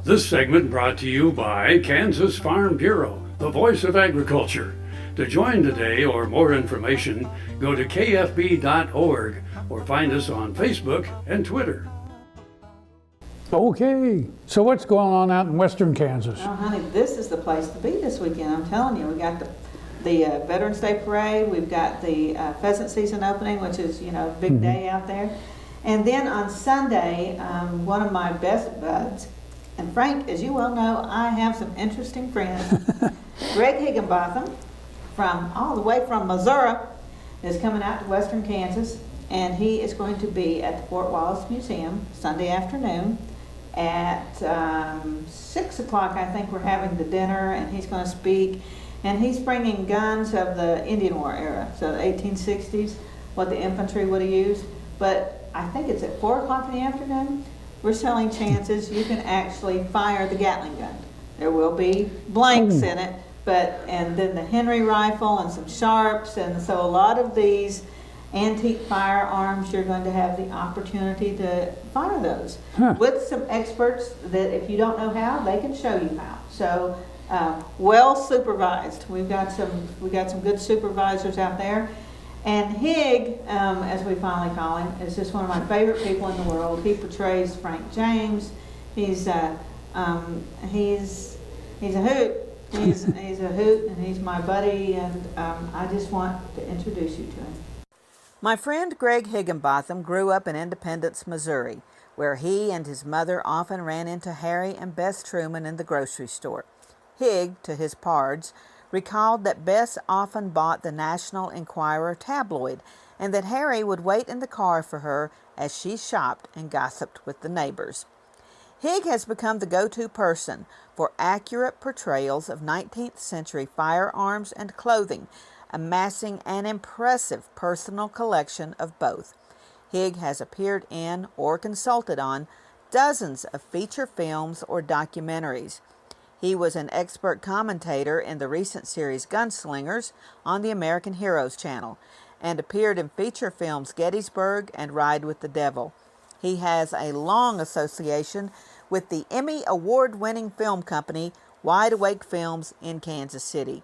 This segment brought to you by Kansas Farm Bureau, the voice of agriculture. To join today or more information, go to kfb.org or find us on Facebook and Twitter. Okay, so what's going on out in western Kansas? Oh, honey, this is the place to be this weekend. I'm telling you, we got the Veterans Day Parade. We've got the pheasant season opening, which is, a big day out there. And then on Sunday, one of my best buds, and Frank, as you well know, I have some interesting friends. Greg Higgenbotham, from all the way from Missouri, is coming out to western Kansas, and he is going to be at the Fort Wallace Museum Sunday afternoon at 6 o'clock. I think we're having the dinner, and he's going to speak. And he's bringing guns of the Indian War era, so the 1860s, what the infantry would have used. But I think it's at 4 o'clock in the afternoon. We're selling chances. You can actually fire the Gatling gun. There will be blanks in it, and then the Henry rifle and some sharps. And so a lot of these antique firearms, you're going to have the opportunity to fire those with some experts that if you don't know how, they can show you how. So well supervised. We got some good supervisors out there. And Hig, as we finally call him, is just one of my favorite people in the world. He portrays Frank James. He's a hoot. He's a hoot, and he's my buddy. And I just want to introduce you to him. My friend Greg Higgenbotham grew up in Independence, Missouri, where he and his mother often ran into Harry and Bess Truman in the grocery store. Hig, to his pards, recalled that Bess often bought the National Enquirer tabloid and that Harry would wait in the car for her as she shopped and gossiped with the neighbors. Hig has become the go-to person for accurate portrayals of 19th century firearms and clothing, amassing an impressive personal collection of both. Hig has appeared in or consulted on dozens of feature films or documentaries. He was an expert commentator in the recent series Gunslingers on the American Heroes channel and appeared in feature films Gettysburg and Ride with the Devil. He has a long association with the Emmy Award-winning film company Wide Awake Films in Kansas City.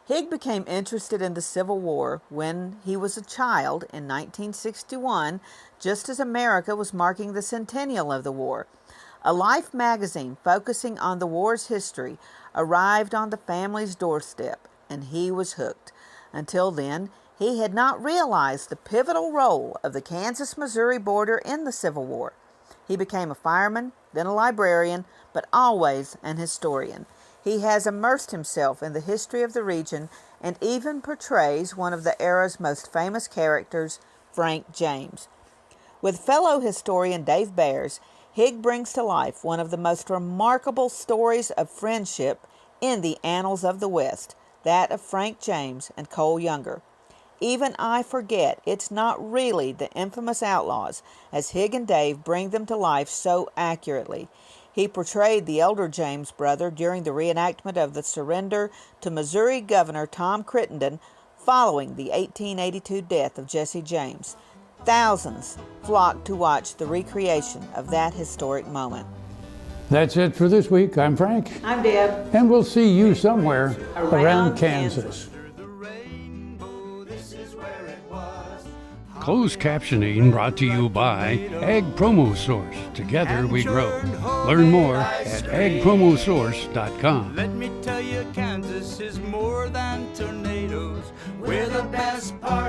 Hig became interested in the Civil War when he was a child in 1961, just as America was marking the centennial of the war. A Life magazine focusing on the war's history arrived on the family's doorstep, and he was hooked. Until then, he had not realized the pivotal role of the Kansas-Missouri border in the Civil War. He became a fireman, then a librarian, but always an historian. He has immersed himself in the history of the region and even portrays one of the era's most famous characters, Frank James. With fellow historian Dave Bears, Hig brings to life one of the most remarkable stories of friendship in the annals of the West, that of Frank James and Cole Younger. Even I forget it's not really the infamous outlaws, as Hig and Dave bring them to life so accurately. He portrayed the elder James brother during the reenactment of the surrender to Missouri Governor Tom Crittenden following the 1882 death of Jesse James. Thousands flocked to watch the recreation of that historic moment. That's it for this week. I'm Frank. I'm Deb. And we'll see you somewhere around Kansas. Closed captioning brought to you by Ag Promo Source. Together we grow. Learn more at agpromosource.com. Let me tell you, Kansas is more than tornadoes. We're the best part